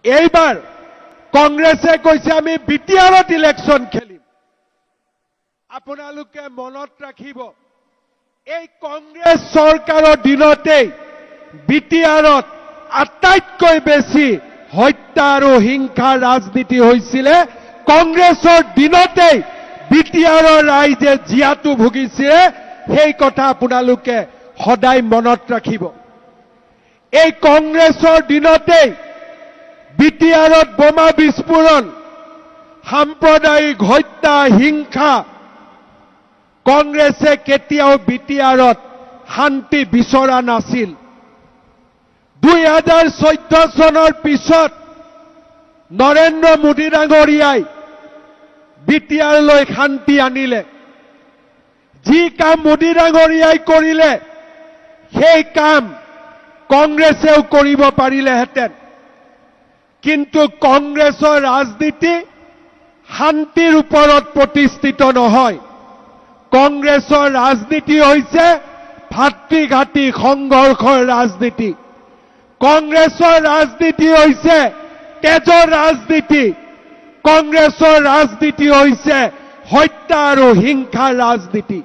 এইবাৰ কংগ্ৰেছে কৈছে আমি বিটিআৰত ইলেকশ্যন খেলিম। আপোনালোকে মনত ৰাখিব, এই কংগ্ৰেছ চৰকাৰৰ দিনতেই বিটিআৰত আটাইতকৈ বেছি হত্যা আৰু হিংসাৰ ৰাজনীতি হৈছিলে। কংগ্ৰেছৰ দিনতেই বিটিআৰৰ ৰাইজে জীয়াতু ভুগিছিলে। সেই কথা আপোনালোকে সদায় মনত ৰাখিব। এই কংগ্ৰেছৰ দিনতেই বিটিআৰত বোমা বিস্ফোৰণ, সাম্প্ৰদায়িক হত্যা, হিংসা। কংগ্ৰেছে কেতিয়াও বিটিআৰত শান্তি বিচৰা নাছিল। 2014 চনৰ পিছত নৰেন্দ্ৰ মোদী ডাঙৰীয়াই বিটিআৰলৈ শান্তি আনিলে। যি কাম মোদী ডাঙৰীয়াই কৰিলে সেই কাম কংগ্ৰেছেও কৰিব পাৰিলেহেঁতেন। কিন্তু কংগ্ৰেছৰ ৰাজনীতি শান্তিৰ ওপৰত প্ৰতিষ্ঠিত নহয়। কংগ্ৰেছৰ ৰাজনীতি হৈছে ভাতৃঘাতী সংঘৰ্ষৰ ৰাজনীতি। কংগ্ৰেছৰ ৰাজনীতি হৈছে তেজৰ ৰাজনীতি। কংগ্ৰেছৰ ৰাজনীতি হৈছে হত্যা আৰু হিংসাৰ ৰাজনীতি।